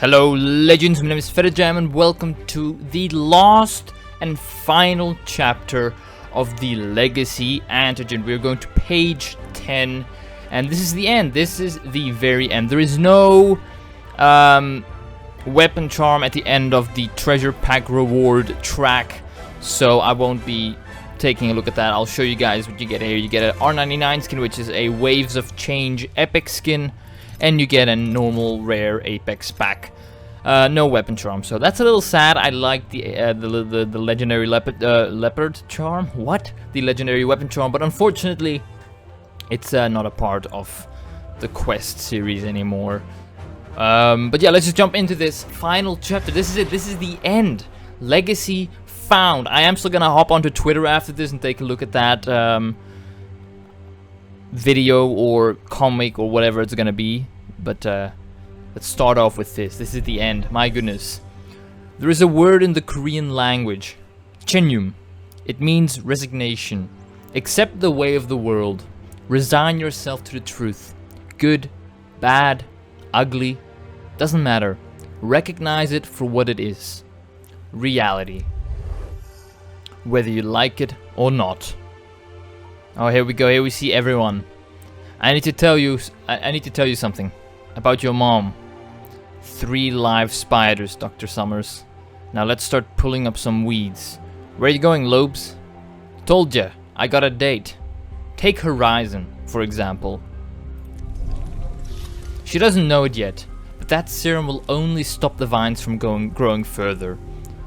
Hello legends, my name is Jam and welcome to the last and final chapter of the Legacy Antigen. We're going to page 10 and this is the end. This is the very end. There is no weapon charm at the end of the treasure pack reward track, so I won't be taking a look at that. I'll show you guys what you get here. You get an R99 skin, which is a Waves of Change epic skin, and you get a normal rare Apex pack. No weapon charm, so that's a little sad. I like the legendary leopard charm. What? The legendary weapon charm, but unfortunately, it's not a part of the quest series anymore. But yeah, let's just jump into this final chapter. This is it. This is the end. Legacy found. I am still gonna hop onto Twitter after this and take a look at that video or comic or whatever it's gonna be. But let's start off with this. This is the end. My goodness. There is a word in the Korean language, chenyum. It means resignation. Accept the way of the world. Resign yourself to the truth. Good, bad, ugly, doesn't matter. Recognize it for what it is. Reality. Whether you like it or not. Oh, here we go. Here we see everyone. I need to tell you something about your mom. 3 live spiders, Dr. Summers. Now let's start pulling up some weeds. Where are you going, Lobes? Told ya, I got a date. Take Horizon, for example. She doesn't know it yet, but that serum will only stop the vines from growing further.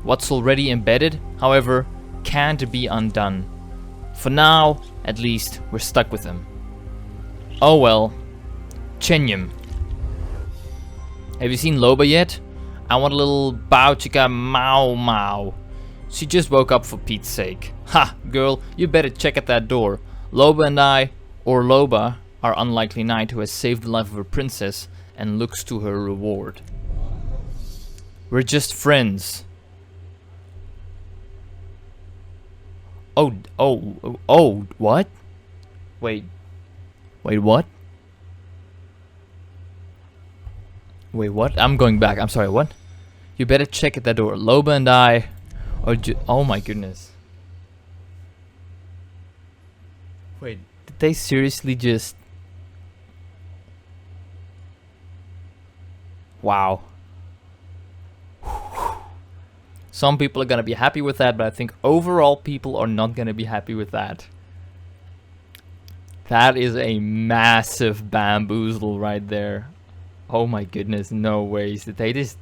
What's already embedded, however, can't be undone. For now, at least, we're stuck with them. Oh well. Chenyum. Have you seen Loba yet? I want a little bow chica mau mau. She just woke up for Pete's sake. Ha, girl, you better check at that door. Loba and I, or Loba, our unlikely knight who has saved the life of a princess and looks to her reward. We're just friends. Oh, what? Wait, what? Wait, what? I'm going back. I'm sorry, what? You better check at that door. Loba and I are oh my goodness. Wait, did they seriously just... Wow. Some people are gonna be happy with that, but I think overall people are not gonna be happy with that. That is a massive bamboozle right there. Oh my goodness, no ways. Did they just...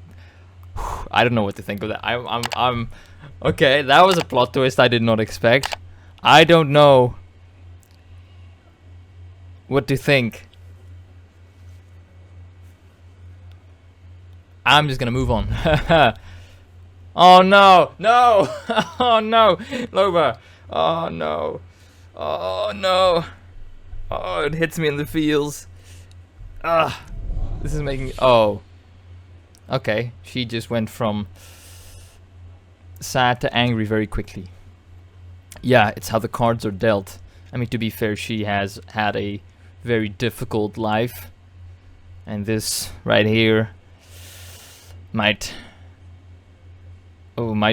I don't know what to think of that. I'm okay, that was a plot twist I did not expect. I don't know what to think. I'm just gonna move on. Oh no, no, oh no, Loba, oh no, oh no, oh it hits me in the feels. This is making, oh, okay, she just went from sad to angry very quickly. Yeah, it's how the cards are dealt. I mean, to be fair, she has had a very difficult life, and this right here might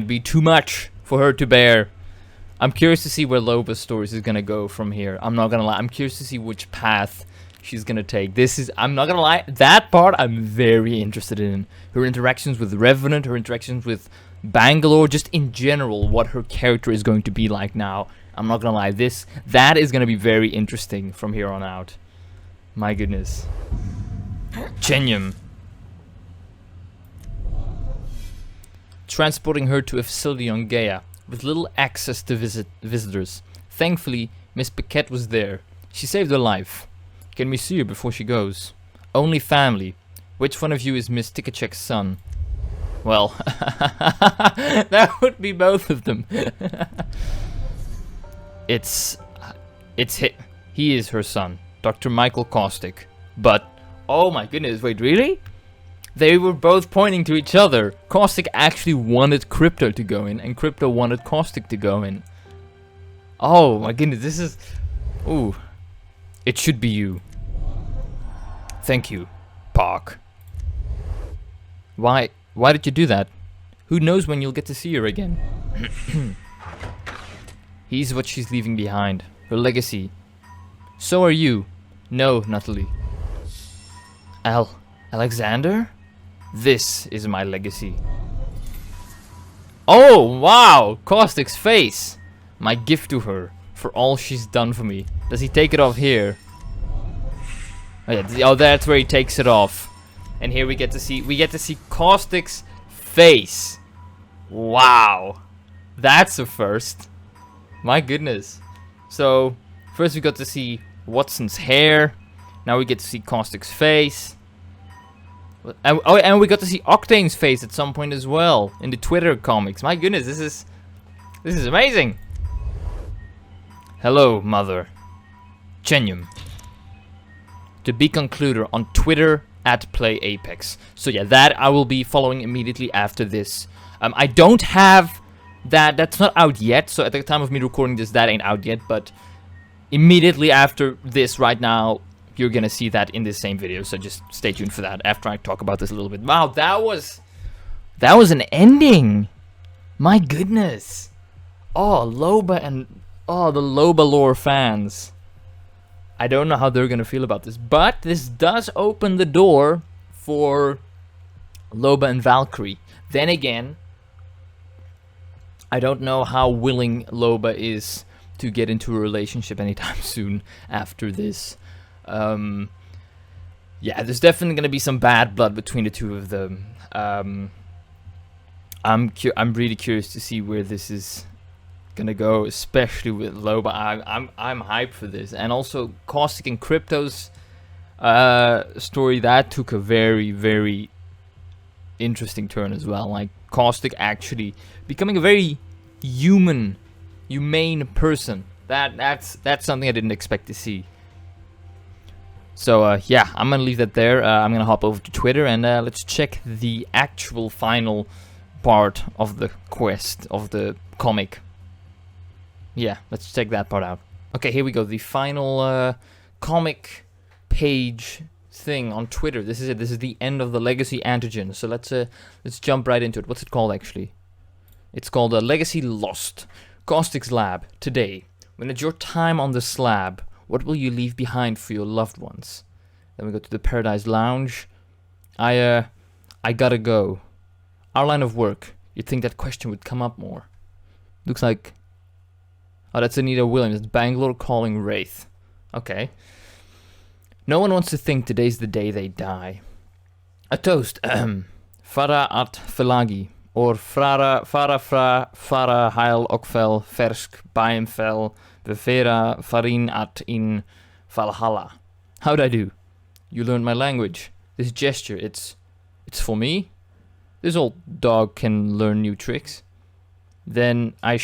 be too much for her to bear. I'm curious to see where Loba's stories is gonna go from here. I'm not gonna lie, I'm curious to see which path she's gonna take. This is, I'm not gonna lie, that part I'm very interested in. Her interactions with Revenant, her interactions with Bangalore, just in general, what her character is going to be like now. I'm not gonna lie, that is gonna be very interesting from here on out. My goodness. Chenyum. Transporting her to a facility on Gaia, with little access to visitors. Thankfully, Miss Paquette was there. She saved her life. Can we see her before she goes? Only family. Which one of you is Miss Tikachek's son? Well, that would be both of them. He is her son, Dr. Michael Caustic. But, oh my goodness, wait, really? They were both pointing to each other. Caustic actually wanted Crypto to go in, and Crypto wanted Caustic to go in. Oh my goodness, this is... Ooh. It should be you. Thank you, Park. Why did you do that? Who knows when you'll get to see her again? He's what she's leaving behind. Her legacy. So are you. No, Natalie. Alexander? This is my legacy. Oh, wow! Caustic's face! My gift to her, for all she's done for me. Does he take it off here? Oh, yeah, oh, that's where he takes it off. And here we get to see Caustic's face. Wow. That's a first. My goodness. So, first we got to see Watson's hair. Now we get to see Caustic's face. And we got to see Octane's face at some point as well in the Twitter comics. My goodness, this is amazing. Hello, mother. Genuine. To be concluded on Twitter @PlayApex. So yeah, that I will be following immediately after this. I don't have that. That's not out yet. So at the time of me recording this, that ain't out yet. But immediately after this, right now, you're gonna see that in this same video. So just stay tuned for that after I talk about this a little bit. Wow, that was an ending. My goodness. Oh, Loba and the Loba lore fans. I don't know how they're gonna feel about this, but this does open the door for Loba and Valkyrie. Then again, I don't know how willing Loba is to get into a relationship anytime soon after this. Yeah, there's definitely gonna be some bad blood between the two of them. I'm really curious to see where this is gonna go, especially with Loba. I'm hyped for this, and also Caustic and Crypto's story that took a very interesting turn as well. Like Caustic actually becoming a very humane person. That's something I didn't expect to see. So yeah, I'm gonna leave that there. I'm gonna hop over to Twitter and let's check the actual final part of the quest of the comic. Yeah, let's check that part out. Okay, here we go. The final comic page thing on Twitter. This is it. This is the end of the Legacy Antigen. So let's jump right into it. What's it called actually? It's called Legacy Lost. Caustic's lab. Today, when it's your time on the slab, what will you leave behind for your loved ones? Then we go to the Paradise Lounge. I gotta go. Our line of work. You'd think that question would come up more. Looks like... Oh, that's Anita Williams. It's Bangalore calling Wraith. Okay. No one wants to think today's the day they die. A toast. Fara at Felagi. Or Fara Heil Okvel Fersk Baimfel Bevera Farin at in Valhalla. How'd I do? You learned my language. This gesture, it's for me? This old dog can learn new tricks. Then I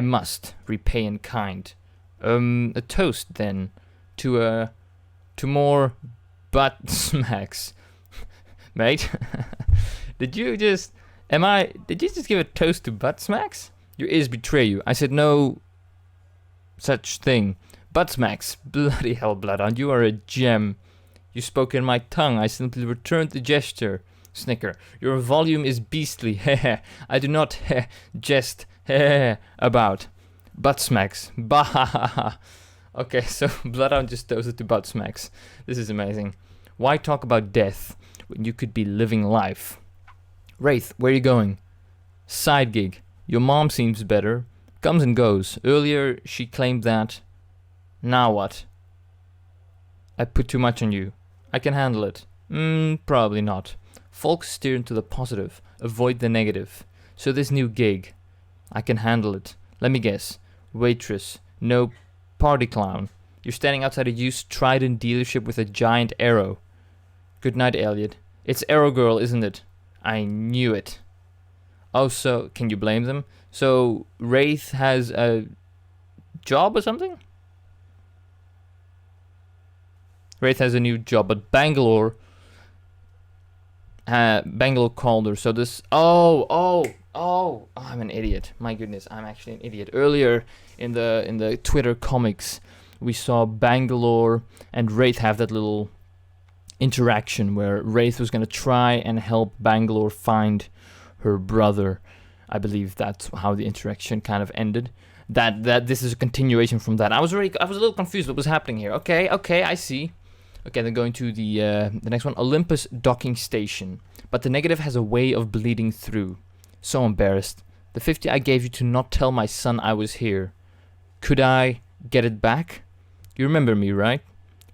must repay in kind. A toast then to more butt smacks. Mate, did you just give a toast to butt smacks? Your ears betray you. I said no such thing. Butt smacks. Bloody hell, Bloodhound, you are a gem. You spoke in my tongue. I simply returned the gesture. Snicker. Your volume is beastly. I do not jest about butt smacks. Bah. Okay, so Bloodhound just toasted to butt smacks. This is amazing. Why talk about death when you could be living life? Wraith, where are you going? Side gig. Your mom seems better. Comes and goes. Earlier she claimed that. Now what? I put too much on you. I can handle it. Probably not. Folks steer into the positive. Avoid the negative. So this new gig. I can handle it. Let me guess. Waitress. No, party clown. You're standing outside a used Trident dealership with a giant arrow. Good night, Elliot. It's Arrow Girl, isn't it? I knew it. Oh, so can you blame them? So Wraith has a job or something? Wraith has a new job, but Bangalore called her. So this... Oh, I'm an idiot. My goodness, I'm actually an idiot. Earlier in the Twitter comics, we saw Bangalore and Wraith have that little interaction where Wraith was going to try and help Bangalore find her brother. I believe that's how the interaction kind of ended. That this is a continuation from that. I was a little confused what was happening here. Okay, I see. Okay, then going to the next one, Olympus docking station. But the negative has a way of bleeding through. So embarrassed. The 50 I gave you to not tell my son I was here. Could I get it back? You remember me, right?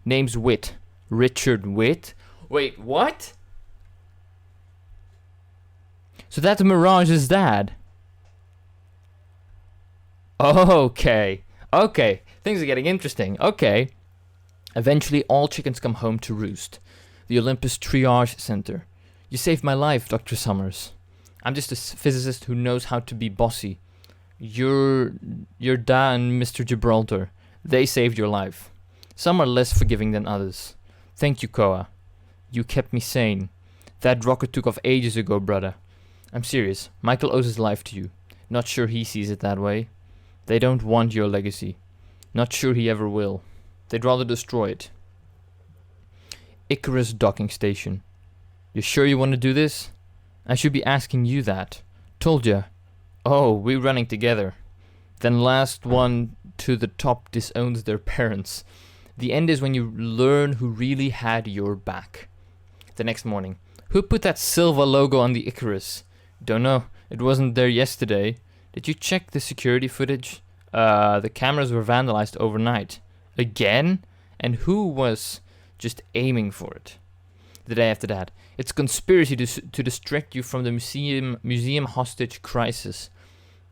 Name's Witt. Richard Witt. Wait, what? So that's Mirage's dad. Okay. Things are getting interesting. Okay. Eventually, all chickens come home to roost. The Olympus Triage Center. You saved my life, Dr. Summers. I'm just a physicist who knows how to be bossy. Your dad and Mr. Gibraltar. They saved your life. Some are less forgiving than others. Thank you, Koa. You kept me sane. That rocket took off ages ago, brother. I'm serious. Michael owes his life to you. Not sure he sees it that way. They don't want your legacy. Not sure he ever will. They'd rather destroy it. Icarus docking station. You sure you want to do this? I should be asking you that. Told ya. Oh, we're running together. Then last one to the top disowns their parents. The end is when you learn who really had your back. The next morning. Who put that silver logo on the Icarus? Don't know. It wasn't there yesterday. Did you check the security footage? The cameras were vandalized overnight. Again? And who was just aiming for it? The day after that. It's conspiracy to distract you from the museum hostage crisis.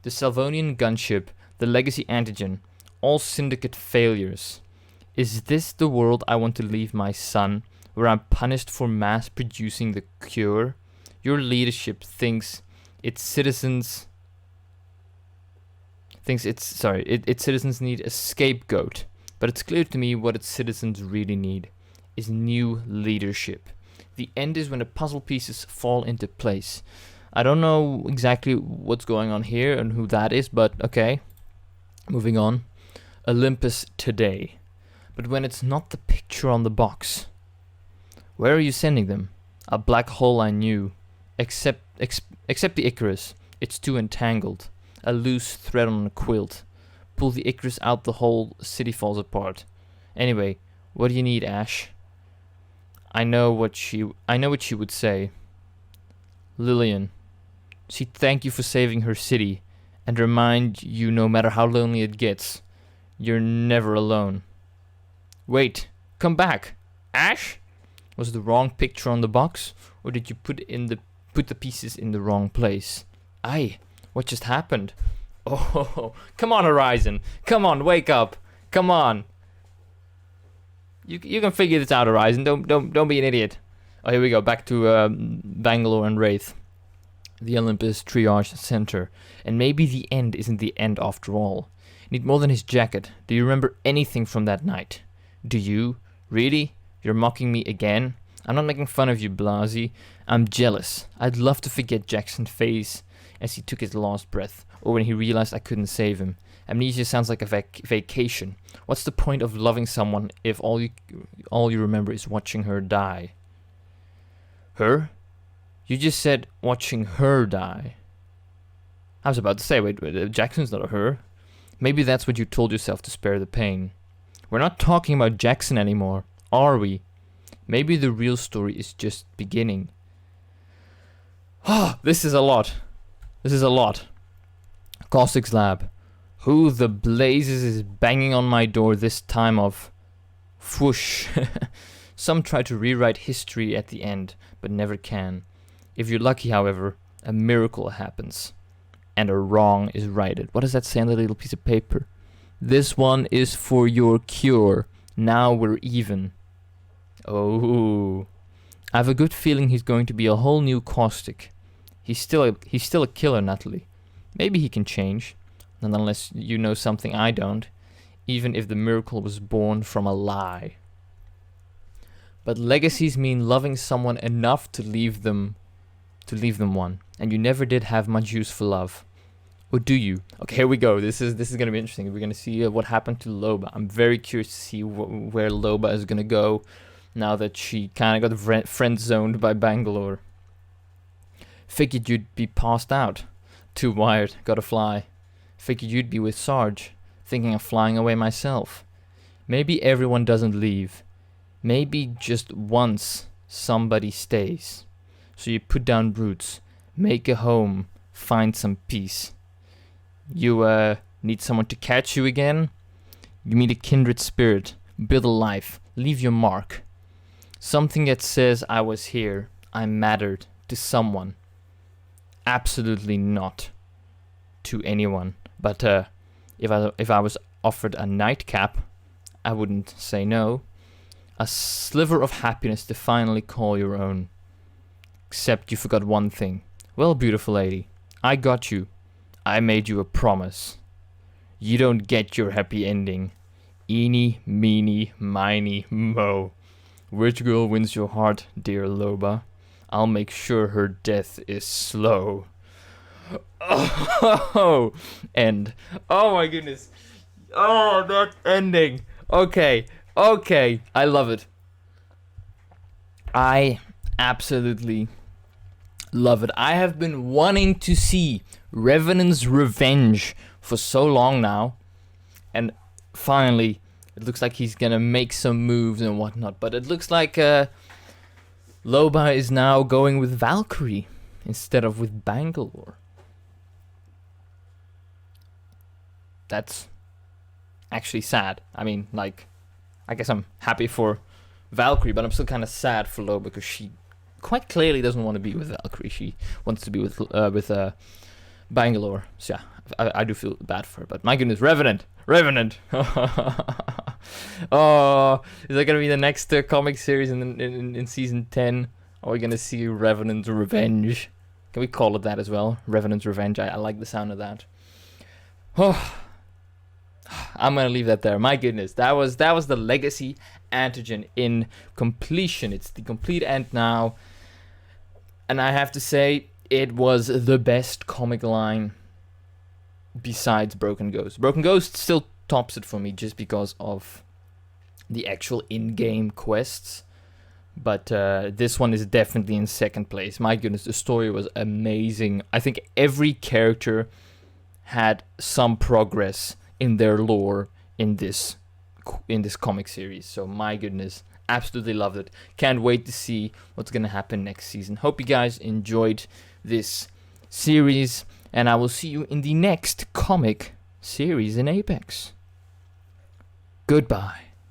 The Salvonian gunship. The Legacy Antigen. All syndicate failures. Is this the world I want to leave my son? Where I'm punished for mass producing the cure? Your leadership thinks its citizens need a scapegoat, but it's clear to me what its citizens really need is new leadership. The end is when the puzzle pieces fall into place. I don't know exactly what's going on here and who that is, but okay. Moving on. Olympus today. But when it's not the picture on the box, where are you sending them? A black hole I knew. Except the Icarus. It's too entangled. A loose thread on a quilt. Pull the Icarus out, the whole city falls apart. Anyway, what do you need, Ash? I know what she would say. Lillian. She'd thank you for saving her city and remind you no matter how lonely it gets, you're never alone. Wait, come back. Ash? Was it the wrong picture on the box, or did you put the pieces in the wrong place? Aye, what just happened? Oh, come on, Horizon. Come on, wake up. Come on. You can figure this out, Horizon. Don't be an idiot. Oh, here we go. Back to Bangalore and Wraith. The Olympus Triage Center. And maybe the end isn't the end after all. Need more than his jacket. Do you remember anything from that night? Do you? Really? You're mocking me again? I'm not making fun of you, Blasey. I'm jealous. I'd love to forget Jackson's face as he took his last breath, or when he realized I couldn't save him. Amnesia sounds like a vacation. What's the point of loving someone if all you remember is watching her die? Her? You just said watching her die. I was about to say, wait, Jackson's not a her. Maybe that's what you told yourself to spare the pain. We're not talking about Jackson anymore, are we? Maybe the real story is just beginning. Ah, this is a lot. Caustic's lab. Who the blazes is banging on my door this time of... Whoosh. Some try to rewrite history at the end, but never can. If you're lucky, however, a miracle happens. And a wrong is righted. What does that say on the little piece of paper? This one is for your cure. Now we're even. Oh. I have a good feeling he's going to be a whole new Caustic. He's still a killer, Natalie. Maybe he can change. And unless you know something I don't. Even if the miracle was born from a lie. But legacies mean loving someone enough to leave them one. And you never did have much use for love. Or do you? Okay, here we go. This is going to be interesting. We're going to see what happened to Loba. I'm very curious to see where Loba is going to go. now that she kind of got friend-zoned by Bangalore. Figured you'd be passed out. Too wired, gotta fly. Figured you'd be with Sarge. Thinking of flying away myself. Maybe everyone doesn't leave. Maybe just once somebody stays. So you put down roots, make a home, find some peace. You need someone to catch you again? You meet a kindred spirit, build a life, leave your mark. Something that says I was here, I mattered to someone. Absolutely not to anyone. But if I was offered a nightcap, I wouldn't say no. A sliver of happiness to finally call your own. Except you forgot one thing. Well, beautiful lady, I got you. I made you a promise. You don't get your happy ending. Eeny, meeny, miny, mo. Which girl wins your heart, dear Loba? I'll make sure her death is slow. Oh, end. Oh my goodness. Oh, that ending. Okay, I love it. I absolutely love it. I have been wanting to see Revenant's Revenge for so long now, and finally it looks like he's gonna make some moves and whatnot. But it looks like Loba is now going with Valkyrie instead of with Bangalore. That's actually sad. I mean, like, I guess I'm happy for Valkyrie, but I'm still kind of sad for Loba because she quite clearly doesn't want to be with Valkyrie. She wants to be with Bangalore. So yeah, I do feel bad for her. But my goodness, Revenant. Oh, is that gonna be the next comic series in season 10? Are we gonna see Revenant's Revenge? Can we call it that as well? Revenant's Revenge. I like the sound of that. Oh, I'm gonna leave that there. My goodness, that was the Legacy Antigen in completion. It's the complete end now, and I have to say it was the best comic line besides Broken Ghost. Broken Ghost still tops it for me just because of the actual in-game quests, but this one is definitely in second place. My goodness, the story was amazing. I think every character had some progress in their lore in this comic series. So my goodness, absolutely loved it. Can't wait to see what's gonna happen next season. Hope you guys enjoyed this series, and I will see you in the next comic series in Apex. Goodbye.